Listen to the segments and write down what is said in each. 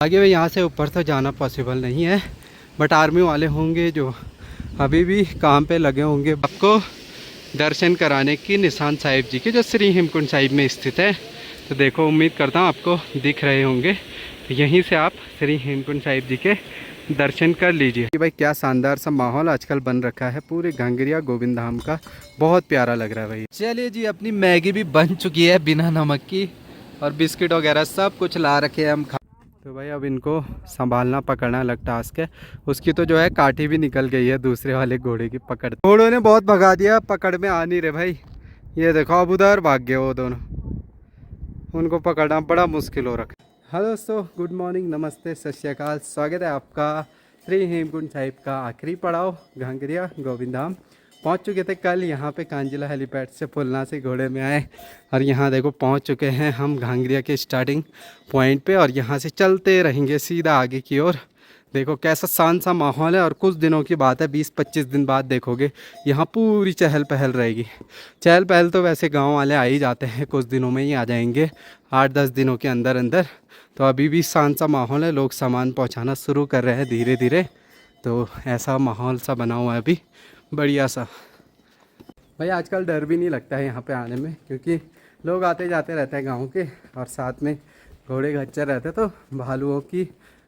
आगे भाई यहाँ से ऊपर तो जाना पॉसिबल नहीं है, बट आर्मी वाले होंगे जो अभी भी काम पे लगे होंगे आपको दर्शन कराने की निशान साहिब जी के, जो श्री हेमकुंड साहिब में स्थित है। तो देखो, उम्मीद करता हूँ आपको दिख रहे होंगे, तो यहीं से आप श्री हेमकुंड साहिब जी के दर्शन कर लीजिए। भाई क्या शानदार सा माहौल आजकल बन रखा है पूरे घांगरिया गोविंद धाम का, बहुत प्यारा लग रहा है भाई। चलिए जी, अपनी मैगी भी बन चुकी है बिना नमक की, और बिस्किट वगैरह सब कुछ ला रखे हैं हम खा। तो भाई अब इनको संभालना पकड़ना अलग टास्क है। उसकी तो जो है काठी भी निकल गई है दूसरे वाले घोड़े की पकड़। घोड़ों ने बहुत भगा दिया, पकड़ में आ नहीं रहे भाई। ये देखो अब उधर भाग गए वो दोनों, उनको पकड़ना बड़ा मुश्किल हो रखा। हेलो दोस्तों, गुड मॉर्निंग, नमस्ते, सत श्री अकाल। स्वागत है आपका श्री हेमकुंड साहिब का आखिरी पड़ाव घांगरिया गोविंद धाम। पहुँच चुके थे कल यहाँ पे कांजिला हेलीपैड से फुलना से घोड़े में आए, और यहाँ देखो पहुँच चुके हैं हम घांगरिया के स्टार्टिंग पॉइंट पे, और यहाँ से चलते रहेंगे सीधा आगे की ओर। देखो कैसा शांत सा माहौल है, और कुछ दिनों की बात है, 20-25 दिन बाद देखोगे यहाँ पूरी चहल पहल रहेगी। चहल पहल तो वैसे गांव वाले आ ही जाते हैं, कुछ दिनों में ही आ जाएंगे, 8-10 दिनों के अंदर अंदर। तो अभी भी शांत सा माहौल है, लोग सामान पहुंचाना शुरू कर रहे हैं धीरे धीरे। तो ऐसा माहौल सा बना हुआ है अभी बढ़िया सा। भाई आजकल डर भी नहीं लगता है यहाँ पे आने में, क्योंकि लोग आते जाते रहते हैं गाँव के, और साथ में घोड़े खच्चर रहते, तो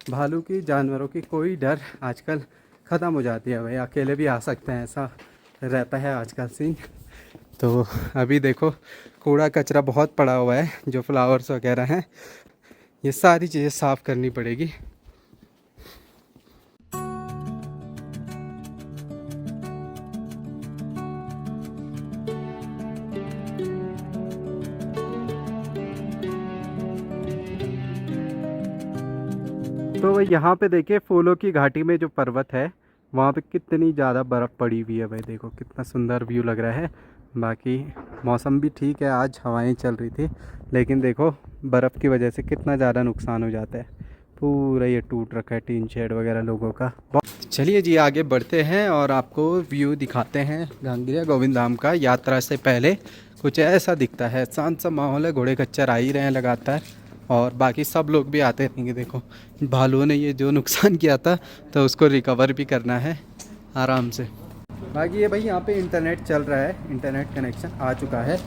भालू की जानवरों की कोई डर आजकल ख़त्म हो जाती है। भाई अकेले भी आ सकते हैं, ऐसा रहता है आजकल सीन। तो अभी देखो कूड़ा कचरा बहुत पड़ा हुआ है, जो फ्लावर्स वगैरह हैं, ये सारी चीज़ें साफ़ करनी पड़ेगी। तो यहाँ पे देखिए फूलों की घाटी में जो पर्वत है, वहाँ पे कितनी ज़्यादा बर्फ़ पड़ी हुई है। भाई देखो कितना सुंदर व्यू लग रहा है। बाकी मौसम भी ठीक है, आज हवाएं चल रही थी, लेकिन देखो बर्फ़ की वजह से कितना ज़्यादा नुकसान हो जाता है। पूरा ये टूट रखा है टीन शेड वगैरह लोगों का। चलिए जी आगे बढ़ते हैं और आपको व्यू दिखाते हैं घांगरिया गोविंद धाम का। यात्रा से पहले कुछ ऐसा दिखता है, शांत सा माहौल है, घोड़े खच्चर आ ही रहे हैं लगातार, और बाकी सब लोग भी आते रहेंगे। देखो भालुओं ने ये जो नुकसान किया था, तो उसको रिकवर भी करना है आराम से। बाकी ये भाई यहाँ पे इंटरनेट चल रहा है, इंटरनेट कनेक्शन आ चुका है,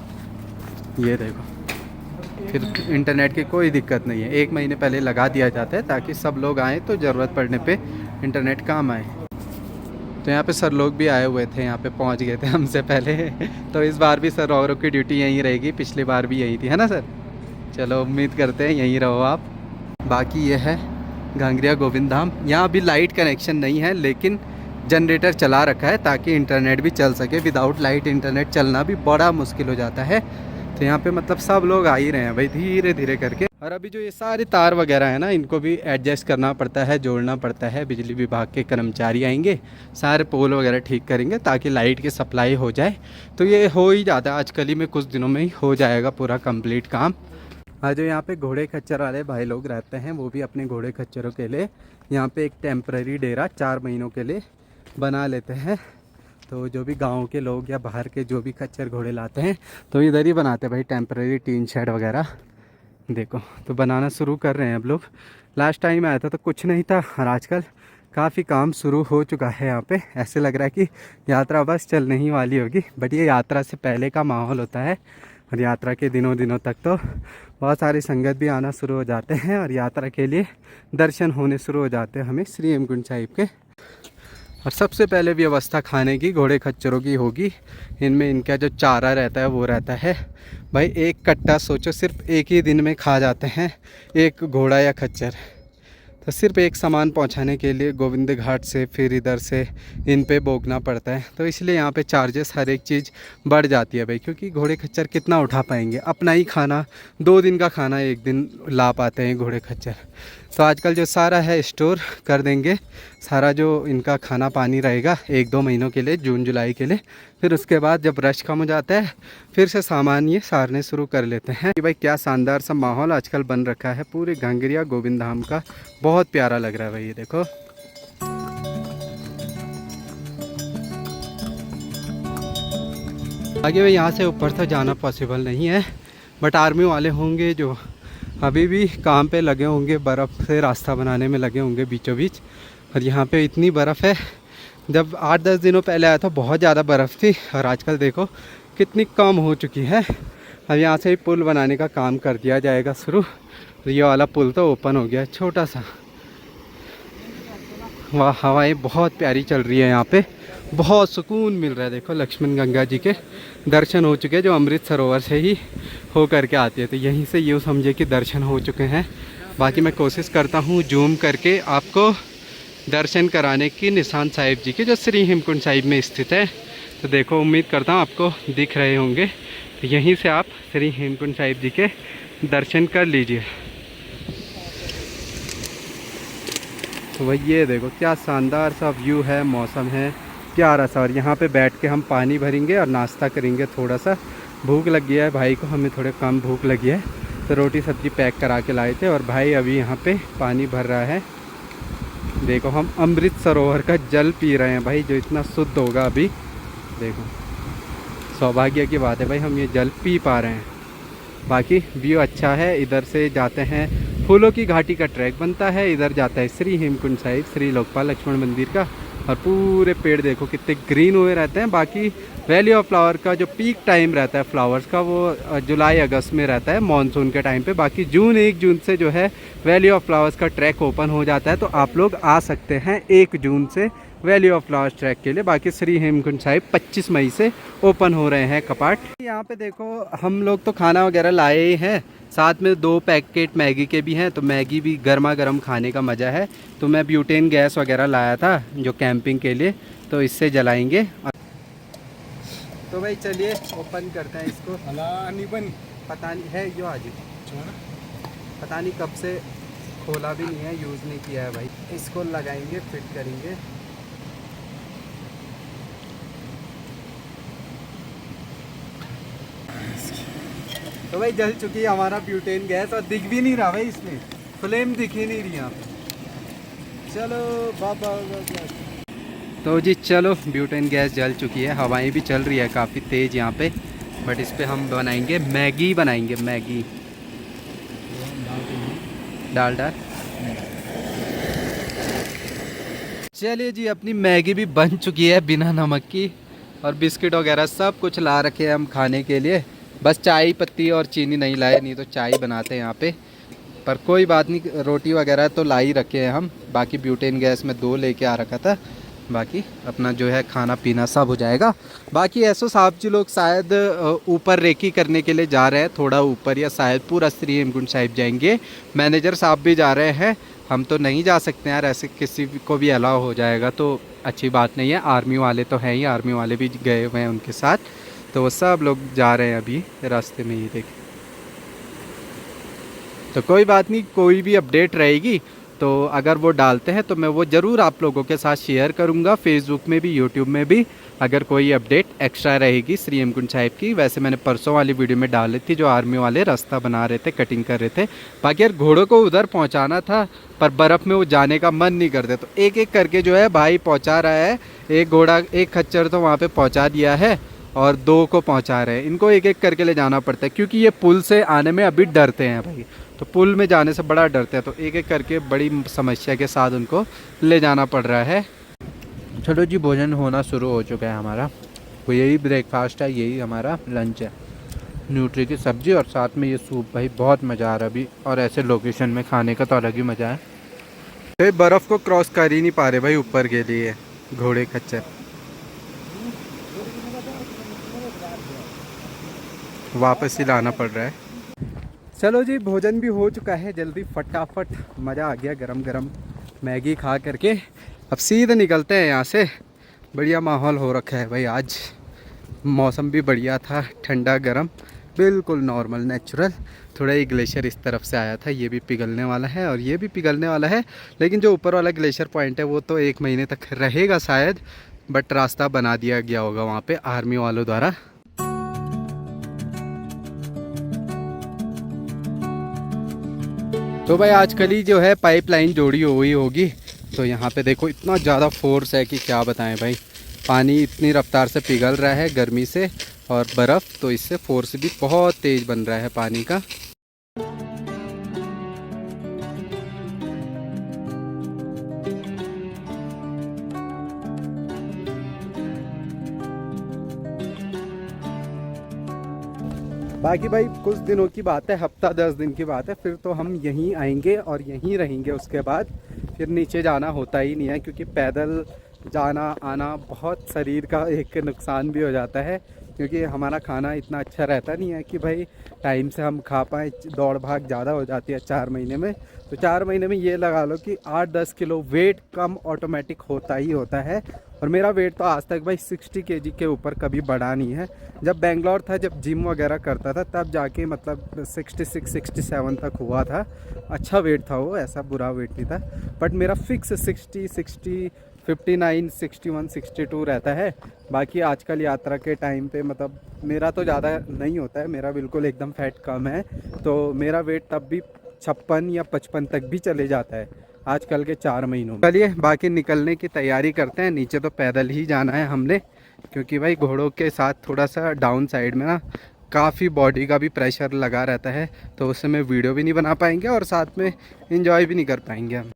ये देखो। फिर इंटरनेट की कोई दिक्कत नहीं है, 1 महीने पहले लगा दिया जाता है, ताकि सब लोग आएँ तो ज़रूरत पड़ने पे इंटरनेट काम आए। तो यहाँ पे सर लोग भी आए हुए थे, यहाँ पे पहुँच गए थे हमसे पहले तो इस बार भी सर औरों की ड्यूटी यहीं रहेगी, पिछली बार भी यही थी, है ना सर? चलो उम्मीद करते हैं यहीं रहो आप। बाकी ये है घांगरिया गोविंद धाम। यहाँ अभी लाइट कनेक्शन नहीं है, लेकिन जनरेटर चला रखा है ताकि इंटरनेट भी चल सके। विदाउट लाइट इंटरनेट चलना भी बड़ा मुश्किल हो जाता है। तो यहाँ पे मतलब सब लोग आ ही रहे हैं भाई धीरे धीरे करके। और अभी जो ये सारे तार वगैरह है ना, इनको भी एडजस्ट करना पड़ता है, जोड़ना पड़ता है। बिजली विभाग के कर्मचारी आएंगे, सारे पोल वगैरह ठीक करेंगे ताकि लाइट की सप्लाई हो जाए। तो ये हो ही जाता है, आजकल ही में कुछ दिनों में ही हो जाएगा पूरा कंप्लीट काम। और जो यहाँ पे घोड़े खच्चर वाले भाई लोग रहते हैं, वो भी अपने घोड़े खच्चरों के लिए यहाँ पे एक टेम्पररी डेरा 4 महीनों के लिए बना लेते हैं। तो जो भी गांव के लोग या बाहर के जो भी खच्चर घोड़े लाते हैं, तो इधर ही बनाते हैं भाई टेम्पररी टीन शेड वगैरह। देखो तो बनाना शुरू कर रहे हैं अब लोग। लास्ट टाइम आया था तो कुछ नहीं था, और आजकल काफ़ी काम शुरू हो चुका है यहाँ पे। ऐसे लग रहा है कि यात्रा बस चलने ही वाली होगी, बट ये यात्रा से पहले का माहौल होता है। और यात्रा के दिनों तक तो बहुत सारी संगत भी आना शुरू हो जाते हैं, और यात्रा के लिए दर्शन होने शुरू हो जाते हैं हमें श्री हेमकुंड साहिब के। और सबसे पहले व्यवस्था खाने की घोड़े खच्चरों की होगी। इनमें इनका जो चारा रहता है वो रहता है भाई, एक कट्टा सोचो सिर्फ एक ही दिन में खा जाते हैं एक घोड़ा या खच्चर। तो सिर्फ एक सामान पहुंचाने के लिए गोविंद घाट से फिर इधर से इन पे बोगना पड़ता है। तो इसलिए यहाँ पे चार्जेस हर एक चीज़ बढ़ जाती है भाई, क्योंकि घोड़े खच्चर कितना उठा पाएंगे। अपना ही खाना 2 दिन का खाना 1 दिन ला पाते हैं घोड़े खच्चर। तो आजकल जो सारा है स्टोर कर देंगे, सारा जो इनका खाना पानी रहेगा 1-2 महीनों के लिए, जून जुलाई के लिए। फिर उसके बाद जब रश कम हो जाता है, फिर से सामान ये सारने शुरू कर लेते हैं। भाई क्या शानदार सा माहौल आजकल बन रखा है पूरे घांगरिया गोविंद धाम का, बहुत प्यारा लग रहा है भाई। ये देखो आगे भाई यहाँ से ऊपर तो जाना पॉसिबल नहीं है, बट आर्मी वाले होंगे जो अभी भी काम पे लगे होंगे, बर्फ़ से रास्ता बनाने में लगे होंगे बीचों बीच। और यहाँ पे इतनी बर्फ़ है, जब 8-10 दिनों पहले आया था बहुत ज़्यादा बर्फ़ थी, और आजकल देखो कितनी कम हो चुकी है। अब यहाँ से ही पुल बनाने का काम कर दिया जाएगा शुरू। ये वाला पुल तो ओपन हो गया है छोटा सा। वहाँ हवाएं बहुत प्यारी चल रही है, यहाँ पे बहुत सुकून मिल रहा है। देखो लक्ष्मण गंगा जी के दर्शन हो चुके हैं, जो अमृत सरोवर से ही हो करके आती है, तो यहीं से यूँ समझे कि दर्शन हो चुके हैं। बाकी मैं कोशिश करता हूँ जूम करके आपको दर्शन कराने की निशान साहिब जी के, जो श्री हेमकुंड साहिब में स्थित है। तो देखो उम्मीद करता हूँ आपको दिख रहे होंगे, तो यहीं से आप श्री हेमकुंड साहिब जी के दर्शन कर लीजिए। तो वही ये देखो क्या शानदार सा व्यू है, मौसम है प्यारा सा। और यहाँ पे बैठ के हम पानी भरेंगे और नाश्ता करेंगे। थोड़ा सा भूख लग गया है भाई को, हमें थोड़े कम भूख लगी है, तो रोटी सब्ज़ी पैक करा के लाए थे। और भाई अभी यहाँ पे पानी भर रहा है। देखो हम अमृत सरोवर का जल पी रहे हैं भाई, जो इतना शुद्ध होगा अभी। देखो सौभाग्य की बात है भाई, हम ये जल पी पा रहे हैं। बाकी व्यू अच्छा है। इधर से जाते हैं, फूलों की घाटी का ट्रैक बनता है, इधर जाता है श्री हेमकुंड साहिब, श्री लोकपाल लक्ष्मण मंदिर का। और पूरे पेड़ देखो कितने ग्रीन हुए रहते हैं। बाकी वैली ऑफ फ्लावर का जो पीक टाइम रहता है फ्लावर्स का, वो जुलाई अगस्त में रहता है मानसून के टाइम पे। बाकी 1 जून से जो है वैली ऑफ फ्लावर्स का ट्रैक ओपन हो जाता है, तो आप लोग आ सकते हैं 1 जून से वैली ऑफ फ्लावर्स ट्रैक के लिए। बाकी श्री हेमकुंड साहिब 25 मई से ओपन हो रहे हैं कपाट। यहाँ पे देखो हम लोग तो खाना वगैरह लाए ही हैं, साथ में 2 पैकेट मैगी के भी हैं, तो मैगी भी गर्मा गर्म खाने का मज़ा है। तो मैं ब्यूटेन गैस वगैरह लाया था जो कैंपिंग के लिए, तो इससे जलाएंगे। तो भाई चलिए ओपन करते हैं इसको। पता नहीं है यो आज, पता नहीं कब से खोला भी नहीं है, यूज़ नहीं किया है भाई। इसको लगाएंगे, फिट करेंगे। तो भाई जल चुकी है हमारा ब्यूटेन गैस, और दिख भी नहीं रहा भाई, इसमें फ्लेम दिख ही नहीं रही यहाँ पे। चलो बाबा। तो जी चलो, ब्यूटेन गैस जल चुकी है, हवाएं भी चल रही है काफ़ी तेज़ यहाँ पे। बट इस पे हम बनाएंगे मैगी, बनाएंगे मैगी डालडा। चलिए जी, अपनी मैगी भी बन चुकी है बिना नमक की, और बिस्किट वगैरह सब कुछ ला रखे हैं हम खाने के लिए। बस चाय पत्ती और चीनी नहीं लाए, नहीं तो चाय बनाते हैं यहाँ पे। पर कोई बात नहीं, रोटी वगैरह तो ला ही रखे हैं हम। बाकी ब्यूटेन गैस में 2 लेके आ रखा था, बाकी अपना जो है खाना पीना सब हो जाएगा। बाकी ऐसो साहब जी लोग शायद ऊपर रेकी करने के लिए जा रहे हैं, थोड़ा ऊपर, या शायद पूरा श्री हेमकुंड साहिब जाएंगे। मैनेजर साहब भी जा रहे हैं, हम तो नहीं जा सकते यार, ऐसे किसी को भी अलाउ हो जाएगा तो अच्छी बात नहीं है। आर्मी वाले तो हैं ही, आर्मी वाले भी गए हुए हैं उनके साथ, तो वो सब लोग जा रहे हैं अभी रास्ते में ही। देखें तो कोई बात नहीं, कोई भी अपडेट रहेगी तो अगर वो डालते हैं तो मैं वो ज़रूर आप लोगों के साथ शेयर करूंगा, फेसबुक में भी यूट्यूब में भी, अगर कोई अपडेट एक्स्ट्रा रहेगी श्री हेमकुंड साहिब की। वैसे मैंने परसों वाली वीडियो में डाली थी, जो आर्मी वाले रास्ता बना रहे थे, कटिंग कर रहे थे। बाकी यार घोड़ों को उधर पहुंचाना था, पर बर्फ़ में वो जाने का मन नहीं करते, तो एक एक करके जो है भाई पहुँचा रहा है। एक घोड़ा, एक खच्चर तो वहाँ पर पहुँचा दिया है, और 2 को पहुँचा रहे हैं। इनको एक एक करके ले जाना पड़ता है, क्योंकि ये पुल से आने में अभी डरते हैं भाई, तो पुल में जाने से बड़ा डरते हैं, तो एक एक करके बड़ी समस्या के साथ उनको ले जाना पड़ रहा है। चलो जी, भोजन होना शुरू हो चुका है हमारा। तो यही ब्रेकफास्ट है, यही हमारा लंच है, न्यूट्री की सब्ज़ी और साथ में ये सूप। भाई बहुत मज़ा आ रहा अभी, और ऐसे लोकेशन में खाने का तो अलग ही मज़ा है। तो बर्फ़ को क्रॉस कर ही नहीं पा रहे भाई ऊपर के लिए घोड़े खच्चर, वापस ही लाना पड़ रहा है। चलो जी, भोजन भी हो चुका है, जल्दी फटाफट, मज़ा आ गया गरम गरम मैगी खा करके। अब सीधे निकलते हैं यहाँ से। बढ़िया माहौल हो रखा है भाई, आज मौसम भी बढ़िया था, ठंडा गरम, बिल्कुल नॉर्मल नेचुरल। थोड़ा ये ग्लेशियर इस तरफ से आया था, ये भी पिघलने वाला है और ये भी पिघलने वाला है। लेकिन जो ऊपर वाला ग्लेशियर पॉइंट है वो तो 1 महीने तक रहेगा शायद, बट रास्ता बना दिया गया होगा वहाँ पे आर्मी वालों द्वारा। तो भाई आजकल ही जो है पाइपलाइन जोड़ी हुई होगी, तो यहाँ पे देखो इतना ज़्यादा फोर्स है कि क्या बताएं भाई। पानी इतनी रफ्तार से पिघल रहा है गर्मी से, और बर्फ़, तो इससे फोर्स भी बहुत तेज़ बन रहा है पानी का। बाकी भाई कुछ दिनों की बात है, हफ्ता 10 दिन की बात है, फिर तो हम यहीं आएंगे और यहीं रहेंगे। उसके बाद फिर नीचे जाना होता ही नहीं है, क्योंकि पैदल जाना आना बहुत शरीर का एक नुकसान भी हो जाता है, क्योंकि हमारा खाना इतना अच्छा रहता नहीं है कि भाई टाइम से हम खा पाएँ। दौड़ भाग ज़्यादा हो जाती है 4 महीने में, तो 4 महीने में ये लगा लो कि 8-10 किलो वेट कम ऑटोमेटिक होता ही होता है। और मेरा वेट तो आज तक भाई 60 केजी के ऊपर कभी बढ़ा नहीं है। जब बेंगलोर था, जब जिम वगैरह करता था, तब जाके मतलब 66-67 तक हुआ था। अच्छा वेट था वो, ऐसा बुरा वेट नहीं था। बट मेरा फिक्स 60, 59, 61, 62 रहता है। बाकी आजकल यात्रा के टाइम पे मतलब मेरा तो ज़्यादा नहीं होता है, मेरा बिल्कुल एकदम फैट कम है, तो मेरा वेट तब भी 56 या 55 तक भी चले जाता है आजकल के 4 महीनों में। चलिए बाकी निकलने की तैयारी करते हैं। नीचे तो पैदल ही जाना है हमने, क्योंकि भाई घोड़ों के साथ थोड़ा सा डाउन साइड में ना काफ़ी बॉडी का भी प्रेशर लगा रहता है, तो उससे में वीडियो भी नहीं बना पाएंगे और साथ में इंजॉय भी नहीं कर पाएंगे हम।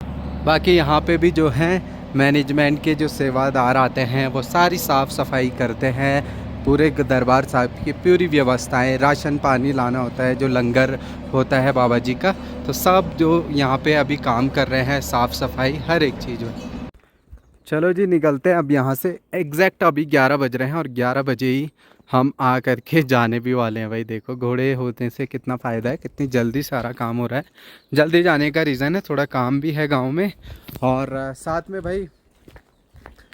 बाकी यहाँ पे भी जो हैं मैनेजमेंट के जो सेवादार आते हैं वो सारी साफ़ सफाई करते हैं, पूरे दरबार साहब की पूरी व्यवस्थाएं, राशन पानी लाना होता है, जो लंगर होता है बाबा जी का, तो सब जो यहाँ पे अभी काम कर रहे हैं, साफ़ सफाई हर एक चीज़ हो। चलो जी निकलते हैं अब यहाँ से। एग्जैक्ट अभी 11 बज रहे हैं और 11 बजे ही हम आ कर के जाने भी वाले हैं। भाई देखो घोड़े होने से कितना फ़ायदा है, कितनी जल्दी सारा काम हो रहा है। जल्दी जाने का रीज़न है थोड़ा काम भी है गांव में, और साथ में भाई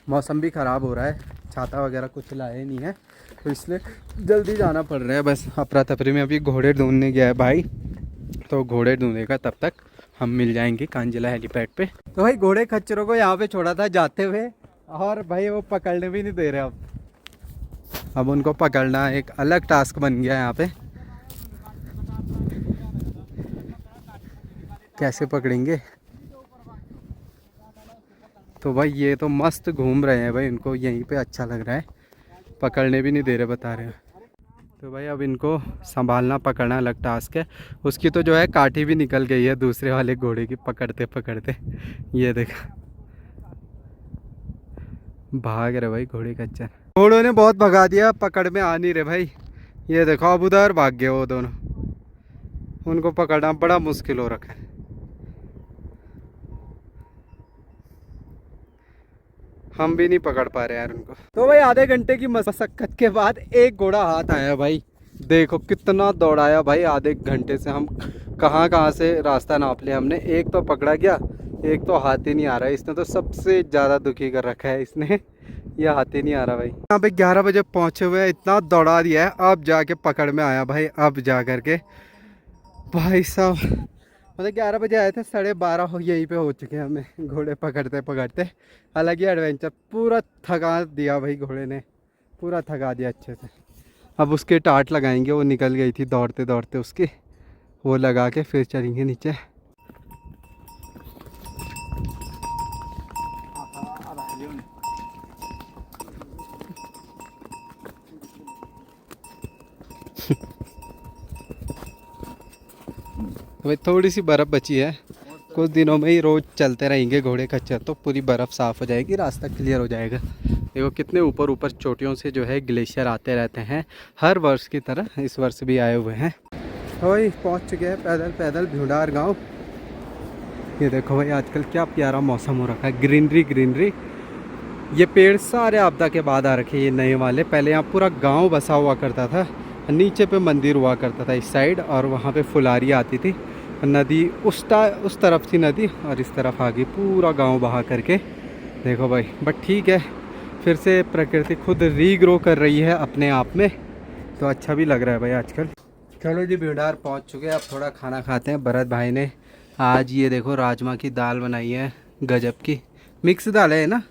मौसम भी ख़राब हो रहा है, छाता वगैरह कुछ लाए नहीं है, तो इसलिए जल्दी जाना पड़ रहा है। बस अफरा तफरी में अभी घोड़े ढूंढने गया है भाई, तो घोड़े ढूंढेगा, तब तक हम मिल जाएंगे कांजिला हेलीपैड पे। तो भाई घोड़े खच्चरों को यहाँ पे छोड़ा था जाते हुए, और भाई वो पकड़ने भी नहीं दे रहे। अब उनको पकड़ना एक अलग टास्क बन गया यहाँ पे। कैसे पकड़ेंगे? तो भाई ये तो मस्त घूम रहे हैं भाई, इनको यहीं पे अच्छा लग रहा है, पकड़ने भी नहीं दे रहे बता रहे हैं। तो भाई अब इनको संभालना पकड़ना अलग टास्क है। उसकी तो जो है काठी भी निकल गई है दूसरे वाले घोड़े की पकड़ते पकड़ते। ये देखा, भाग रहे भाई घोड़े खच्चर। घोड़ों ने बहुत भगा दिया, पकड़ में आ नहीं रहे भाई। ये देखो अब उधर भाग गए वो दोनों, उनको पकड़ना बड़ा मुश्किल हो रखा है। हम भी नहीं पकड़ पा रहे यार उनको। तो भाई आधे घंटे की मशक्कत के बाद एक घोड़ा हाथ आया भाई। देखो कितना दौड़ाया भाई, आधे घंटे से हम कहाँ कहाँ से रास्ता नाप लिया हमने। एक तो पकड़ा गया, एक तो हाथ ही नहीं आ रहा है। इसने तो सबसे ज़्यादा दुखी कर रखा है इसने, यह हाथ ही नहीं आ रहा भाई। यहाँ पे 11 बजे पहुँचे हुए, इतना दौड़ा दिया है, अब जाके पकड़ में आया भाई। अब जा करके भाई साहब मतलब 11 बजे आए थे, 12:30 हो यहीं पे हो चुके हैं हमें घोड़े पकड़ते पकड़ते। अलग ही एडवेंचर, पूरा थका दिया भाई घोड़े ने, पूरा थका दिया अच्छे से। अब उसके टाट लगाएंगे, वो निकल गई थी दौड़ते दौड़ते उसके, वो लगा के फिर चलेंगे नीचे। भाई थोड़ी सी बर्फ़ बची है, कुछ दिनों में ही रोज़ चलते रहेंगे घोड़े खच्चर, तो पूरी बर्फ़ साफ़ हो जाएगी, रास्ता क्लियर हो जाएगा। देखो कितने ऊपर ऊपर चोटियों से जो है ग्लेशियर आते रहते हैं, हर वर्ष की तरह इस वर्ष भी आए हुए हैं। भाई पहुंच चुके हैं पैदल पैदल भ्यूडार गांव। ये देखो भाई आजकल क्या प्यारा मौसम हो रखा है, ग्रीनरी ग्रीनरी। ये पेड़ सारे आपदा के बाद आ रखे ये नए वाले। पहले यहाँ पूरा गाँव बसा हुआ करता था, नीचे पे मंदिर हुआ करता था इस साइड, और वहाँ पे फुलारी आती थी, नदी उस तरफ थी नदी, और इस तरफ आ गई पूरा गांव बहा करके। देखो भाई बट ठीक है, फिर से प्रकृति खुद रीग्रो कर रही है अपने आप में, तो अच्छा भी लग रहा है भाई आजकल। चलो जी भ्यूडार पहुंच चुके हैं, अब थोड़ा खाना खाते हैं। भरत भाई ने आज ये देखो राजमा की दाल बनाई है, गजब की। मिक्स दाल है ना,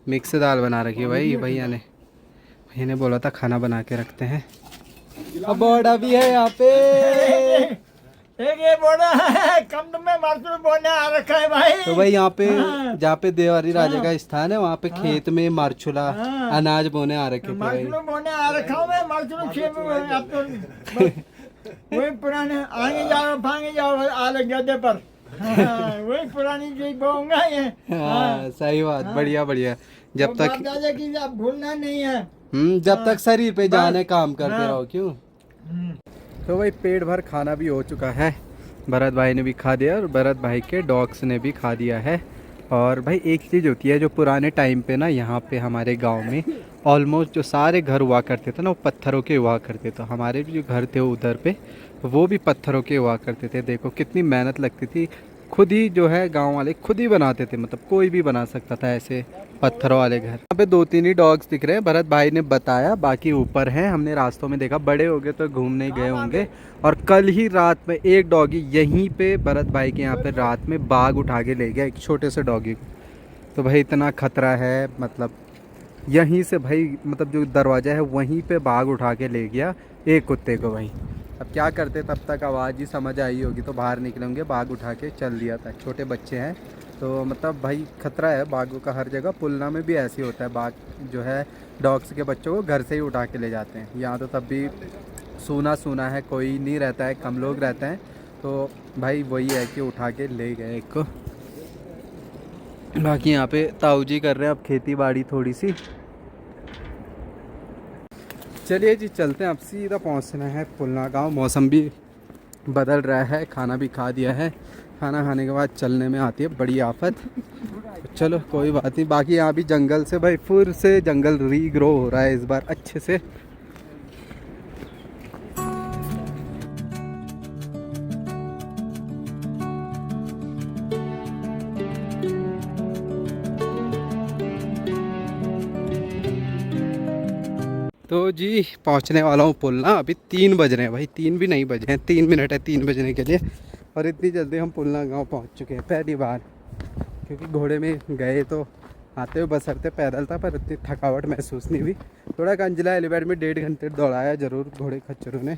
मिक्स दाल बना रखी है भाई भैया ने बोला था खाना बना के रखते हैं। अब बोड़ा भी है यहाँ पे, एक ये बोना है, कम में मार्केट में बोने आ रखा है भाई। तो भाई यहाँ पे जहाँ पे देवारी राजा का स्थान है, वहाँ पे खेत में मारचूला अनाज बोने आ रखे थे भाई। मार्केट में बोने आ रखा हूँ मैं, मार्केट खेत में आप तो वही पुराने आगे जाओ भागे जाओ आ लग जाते पर वही पुरानी जो बोऊंगा ये। हाँ सही बात, बढ़िया बढ़िया। जब तक दादा की आप भूलना नहीं है, जब तक शरीर पे जान है काम करते रहो। क्यों तो भाई पेट भर खाना भी हो चुका है, भरत भाई ने भी खा दिया और भरत भाई के डॉग्स ने भी खा दिया है। और भाई एक चीज़ होती है जो पुराने टाइम पे ना यहाँ पे हमारे गांव में ऑलमोस्ट जो सारे घर हुआ करते थे ना वो पत्थरों के हुआ करते, तो हमारे भी जो घर थे उधर पे वो भी पत्थरों के हुआ करते थे। देखो कितनी मेहनत लगती थी, खुद ही जो है गांव वाले खुद ही बनाते थे, मतलब कोई भी बना सकता था ऐसे पत्थरों वाले घर। यहाँ पे 2-3 ही डॉग्स दिख रहे हैं, भरत भाई ने बताया, बाकी ऊपर हैं, हमने रास्तों में देखा। बड़े हो गए तो घूमने गए होंगे। और कल ही रात में एक डॉगी यहीं पे भरत भाई के यहाँ पे रात में बाघ उठा के ले गया, एक छोटे से डॉगी को। तो भाई इतना खतरा है, मतलब यहीं से भाई, मतलब जो दरवाज़ा है वहीं पे बाघ उठा के ले गया एक कुत्ते को। भाई अब क्या करते, तब तक आवाज़ ही समझ आई होगी तो बाहर निकलेंगे, बाघ उठा के चल दिया था। छोटे बच्चे हैं तो मतलब भाई खतरा है बाघों का हर जगह। पुलना में भी ऐसे ही होता है, बाघ जो है डॉग्स के बच्चों को घर से ही उठा के ले जाते हैं। यहाँ तो तब भी सूना सूना है, कोई नहीं रहता है, कम लोग रहते हैं, तो भाई वही है कि उठा के ले गए एक को। बाकी यहाँ पे ताऊ जी कर रहे हैं अब खेती बाड़ी थोड़ी सी। चलिए जी चलते हैं, अब सीधा पहुँचना है पुलना गांव। मौसम भी बदल रहा है, खाना भी खा दिया है, खाना खाने के बाद चलने में आती है बड़ी आफत। चलो कोई बात नहीं। बाकी यहाँ भी जंगल से भाई फिर से जंगल रीग्रो हो रहा है इस बार अच्छे से। तो जी पहुंचने वाला हूँ पुलना, अभी 3 बज रहे हैं भाई, 3 भी नहीं बजे हैं, 3 मिनट है 3 बजने के लिए। और इतनी जल्दी हम पुलना गांव पहुंच चुके हैं पहली बार, क्योंकि घोड़े में गए तो आते हुए बसरते पैदल था, पर इतनी थकावट महसूस नहीं हुई। थोड़ा कंजला एलिवेट में 1.5 घंटे दौड़ाया ज़रूर घोड़े खच्चरों ने,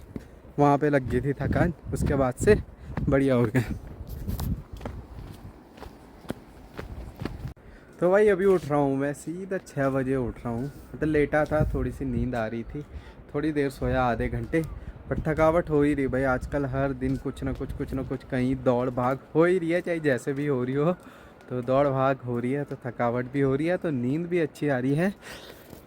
वहाँ पे लग गई थी थकान, उसके बाद से बढ़िया हो गया। तो भाई अभी उठ रहा हूँ मैं, सीधा 6 बजे उठ रहा हूँ। मतलब लेटा था, थोड़ी सी नींद आ रही थी, थोड़ी देर सोया आधे घंटे, पर थकावट हो ही रही भाई। आजकल हर दिन कुछ ना कुछ कहीं दौड़ भाग हो ही रही है, चाहे जैसे भी हो रही हो, तो दौड़ भाग हो रही है, तो थकावट भी हो रही है, तो नींद भी अच्छी आ रही है।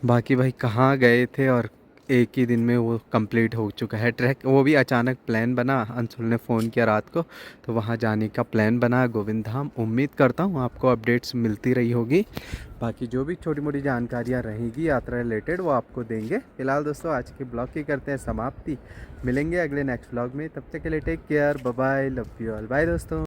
बाकी भाई कहाँ गए थे और एक ही दिन में वो कंप्लीट हो चुका है ट्रैक। वो भी अचानक प्लान बना, अंशुल ने फ़ोन किया रात को, तो वहाँ जाने का प्लान बना गोविंद धाम। उम्मीद करता हूँ आपको अपडेट्स मिलती रही होगी। बाकी जो भी छोटी मोटी जानकारियाँ रहेंगी यात्रा रिलेटेड वो आपको देंगे। फिलहाल दोस्तों आज के ब्लॉग की करते हैं समाप्ति, मिलेंगे अगले नेक्स्ट ब्लॉग में, तब तक के लिए take care, bye bye, love you all, bye दोस्तों।